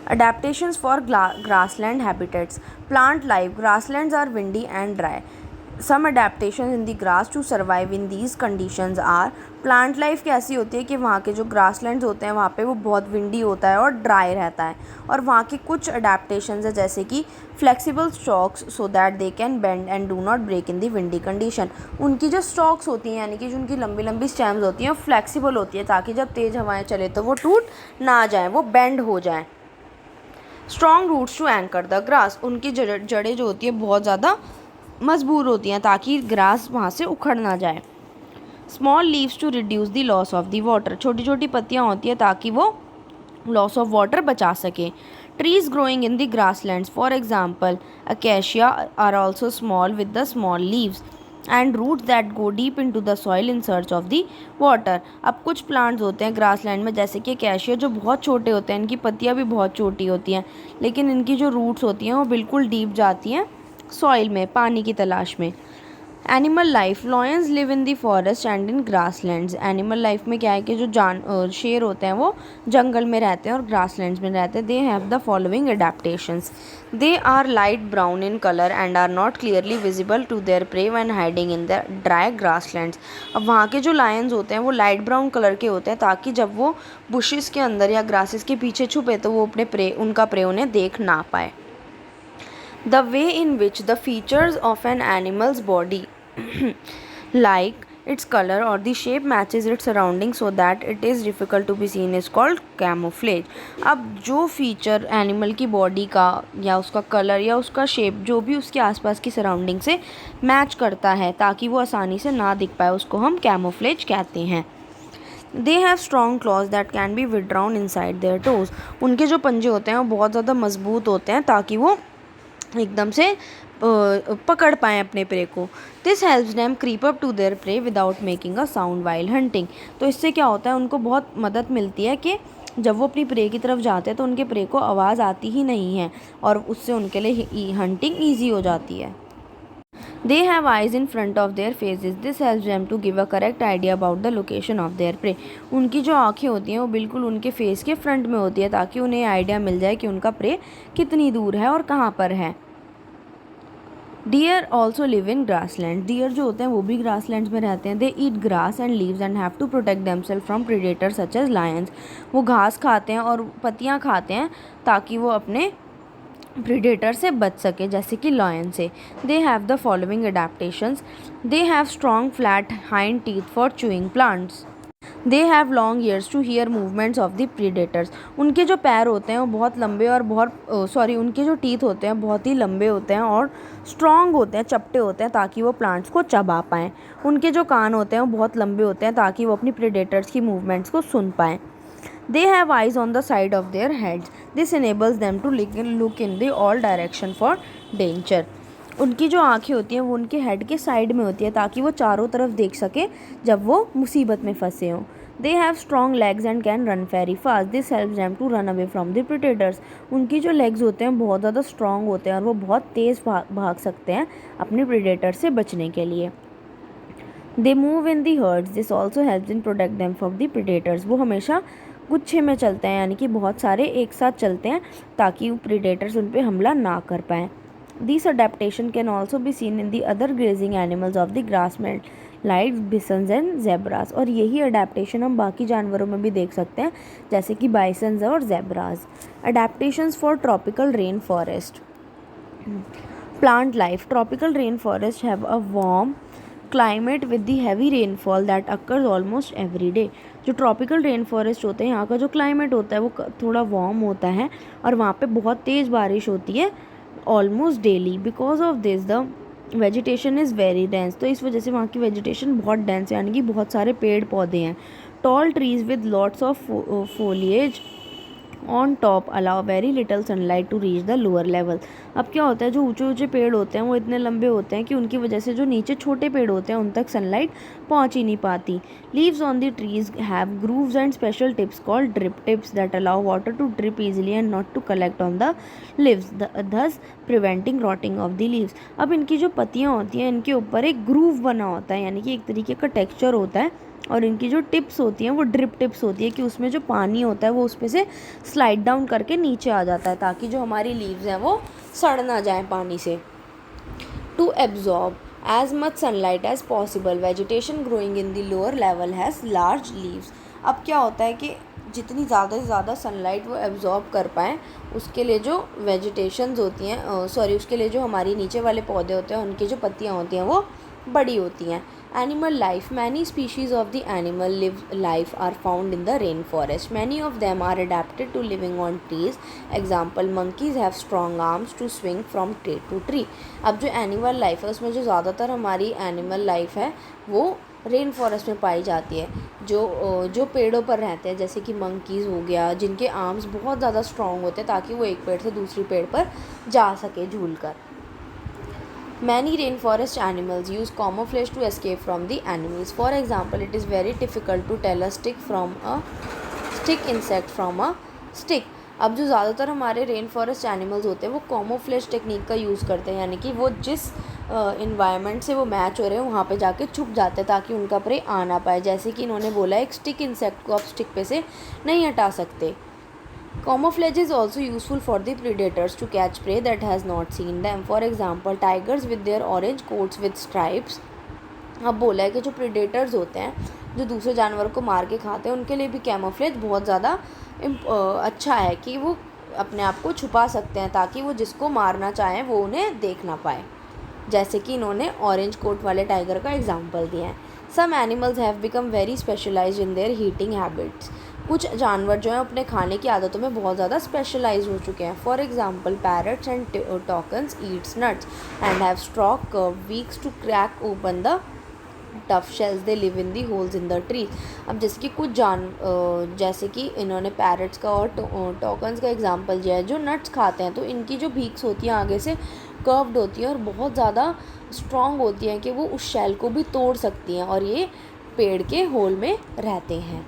Adaptations for grassland habitats. Plant life. Grasslands are windy and dry. Some adaptations in the grass to survive in these conditions are. Plant life कैसी होती है कि वहाँ के जो grasslands होते हैं वहाँ पे वो बहुत विंडी होता है और ड्राई रहता है, और वहाँ के कुछ अडेप्टेशंस है जैसे कि flexible stalks so that they can bend and do not break in the windy condition. उनकी जो स्टॉक्स होती हैं यानी कि जो उनकी लंबी लंबी स्टेम्स होती हैं वो फ्लेक्सिबल होती है ताकि जब तेज़ हवाएं चले तो वो टूट ना जाए, वो बेंड हो जाए. Strong roots to anchor the grass. उनकी जड़ें जो होती है बहुत ज़्यादा मजबूत होती हैं ताकि ग्रास वहाँ से उखड़ ना जाए. Small leaves to reduce the loss of the water. छोटी छोटी पत्तियाँ होती हैं ताकि वो लॉस ऑफ वाटर बचा सकें. Trees growing in the grasslands for example acacia are also small with the small leaves and roots that go deep into the soil in search of the water. अब कुछ plants होते हैं grassland में जैसे कि cassia जो बहुत छोटे होते हैं, इनकी पत्तियाँ भी बहुत छोटी होती हैं, लेकिन इनकी जो रूट्स होती हैं वो बिल्कुल डीप जाती हैं सॉइल में पानी की तलाश में. Animal life. Lions live in the forest and in grasslands. Animal life में क्या है कि जो शेर होते हैं वो जंगल में रहते हैं और ग्रासलैंड्स में रहते हैं. They have the following adaptations. They are light brown in colour and are not clearly visible to their prey when hiding in the dry grasslands. अब वहाँ के जो लायंस होते हैं वो लाइट ब्राउन कलर के होते हैं ताकि जब वो बुशेस के अंदर या ग्रासेस के पीछे छुपे तो वो उनका प्रे उन्हें देख ना पाए. The way in which the features of an animal's body like its color or the shape matches its surroundings so that it is difficult to be seen is called camouflage. अब जो feature animal की body का या उसका colour या उसका shape जो भी उसके आसपास की सराउंडिंग से मैच करता है ताकि वो आसानी से ना दिख पाए उसको हम कैमोफ्लेज कहते हैं. They have strong clause that can be withdrawn inside their toes. उनके जो पंजे होते हैं वो बहुत ज़्यादा मजबूत होते हैं ताकि वो एकदम से पकड़ पाएँ अपने प्रे को. This helps them creep up to their prey without making a sound while hunting. तो इससे क्या होता है उनको बहुत मदद मिलती है कि जब वो अपनी प्रे की तरफ जाते हैं तो उनके प्रे को आवाज़ आती ही नहीं है और उससे उनके लिए हंटिंग ईजी हो जाती है. They have eyes in front of their faces. This helps them to give a correct idea about the location of their prey. उनकी जो आँखें होती हैं वो बिल्कुल उनके फेस के फ्रंट में होती है ताकि उन्हें आइडिया मिल जाए कि उनका प्रे कितनी दूर है और कहाँ पर है. Deer also live in grassland. Deer जो होते हैं वो भी ग्रासलैंड्स में रहते हैं. They eat grass and leaves and have to protect themselves from predator such as lions. वो घास खाते हैं और पत्तियाँ खाते हैं ताकि वो अपने प्रीडेटर से बच सके जैसे कि लॉयन से. They have the following adaptations. They have strong flat hind teeth for chewing plants. They have long ears to hear movements of the predators. उनके जो पैर होते हैं वो बहुत लंबे और उनके जो टीथ होते हैं बहुत ही लंबे होते हैं और स्ट्रॉन्ग होते हैं, चपटे होते हैं ताकि वो प्लांट्स को चबा पाएँ. उनके जो कान होते हैं वो बहुत लंबे होते हैं ताकि वो अपनी प्रीडेटर्स की मूवमेंट्स को सुन पाएँ. They have eyes on the side of their heads. This enables them to look in the all direction for danger. उनकी जो आँखें होती हैं वो उनके हेड के साइड में होती है ताकि वो चारों तरफ देख सके जब वो मुसीबत में फंसे हों. They have strong legs and can run very fast. This helps them to run away from the predators. उनकी जो लेग्स होते हैं बहुत ज़्यादा स्ट्रॉन्ग होते हैं और वो बहुत तेज़ भाग सकते हैं अपने प्रीडेटर से बचने के लिए. They move in the herds. This also helps in protect them from the predators. वो हमेशा गुच्छे में चलते हैं यानी कि बहुत सारे एक साथ चलते हैं ताकि प्रीडेटर्स उन पर हमला ना कर पाएँ. This adaptation can also be seen in the other grazing animals of the grassland like bisons and zebras. और यही अडेप्टेशन हम बाकी जानवरों में भी देख सकते हैं जैसे कि बाइसन्स और zebras. Adaptations for tropical rain forest. Plant life. Tropical rain forest have a warm climate with the heavy rainfall that occurs almost every day. जो ट्रॉपिकल रेन फॉरेस्ट होते हैं यहाँ का जो क्लाइमेट होता है वो थोड़ा वार्म होता है और वहाँ पे बहुत तेज़ बारिश होती है almost daily. Because of this the vegetation is very dense. तो इस वजह से वहाँ की वेजिटेशन बहुत डेंस है यानी कि बहुत सारे पेड़ पौधे हैं. Tall trees with lots of foliage on top allow very little sunlight to reach the lower level. अब क्या होता है जो ऊंचे ऊंचे पेड़ होते हैं वो इतने लंबे होते हैं कि उनकी वजह से जो नीचे छोटे पेड़ होते हैं उन तक सनलाइट पहुंच ही नहीं पाती. Leaves on the trees have grooves and special tips called drip tips that allow water to drip easily and not to collect on the leaves thus preventing rotting of the leaves. अब इनकी जो पत्तियाँ होती हैं इनके ऊपर एक groove बना होता है यानी कि एक तरीके का टेक्सचर होता है और इनकी जो टिप्स होती हैं वो ड्रिप टिप्स होती है कि उसमें जो पानी होता है वो उसमें से स्लाइड डाउन करके नीचे आ जाता है ताकि जो हमारी लीव्स हैं वो सड़ ना जाएं पानी से। To absorb as much sunlight as possible, vegetation growing in the lower level has large leaves। अब क्या होता है कि जितनी ज़्यादा से ज़्यादा सनलाइट वो एब्जॉर्ब कर पाएँ उसके लिए जो वेजिटेशंस होती हैं उसके लिए जो हमारी नीचे वाले पौधे होते हैं उनकी जो पत्तियाँ होती हैं वो बड़ी होती हैं। Animal life, many species of the animal life are found in the rainforest. Many of them are adapted to living on trees. Example, monkeys have strong arms to swing from tree to tree। अब जो animal life है उसमें जो ज़्यादातर हमारी animal life है वो rain forest में पाई जाती है, जो पेड़ों पर रहते हैं, जैसे कि मंकीज़ हो गया, जिनके आर्म्स बहुत ज़्यादा स्ट्रॉन्ग होते हैं ताकि वो एक पेड़ से दूसरी पेड़ पर जा सके झूल कर। Many rainforest animals use camouflage to escape from the enemies. For example, it is very difficult to tell a stick insect from a stick। अब जो ज़्यादातर हमारे रेन फॉरेस्ट एनिमल्स होते हैं वो camouflage टेक्निक का यूज़ करते हैं, यानी कि वो जिस इन्वायरमेंट से वो मैच हो रहे हैं वहाँ पे जाके छुप जाते हैं ताकि उनका प्रे आ ना पाए। जैसे कि इन्होंने बोला एक स्टिक इंसेक्ट को आप स्टिक पे से नहीं हटा सकते। Camouflage is also useful for the predators to catch prey that has not seen them. For example, tigers with their orange coats with stripes। अब बोला है कि जो प्रीडेटर्स होते हैं जो दूसरे जानवर को मार के खाते हैं उनके लिए भी कैमोफ्लेज बहुत ज़्यादा अच्छा है कि वो अपने आप को छुपा सकते हैं ताकि वो जिसको मारना चाहें वो उन्हें देख ना पाए। जैसे कि इन्होंने ऑरेंज कोट वाले टाइगर का एग्जाम्पल दिया है। Some animals have become very specialised in their eating habits. कुछ जानवर जो हैं अपने खाने की आदतों में बहुत ज़्यादा स्पेशलाइज हो चुके हैं। For example, parrots and toucans eats nuts and have strong beaks to crack open the tough shells they live in the holes in the trees. अब जैसे कि जैसे कि इन्होंने पैरट्स का और टॉकन्स का एग्जांपल दिया है जो नट्स खाते हैं, तो इनकी जो बीक्स होती हैं आगे से कर्व्ड होती हैं और बहुत ज़्यादा स्ट्रॉन्ग होती हैं कि वो उस शेल को भी तोड़ सकती हैं और ये पेड़ के होल में रहते हैं।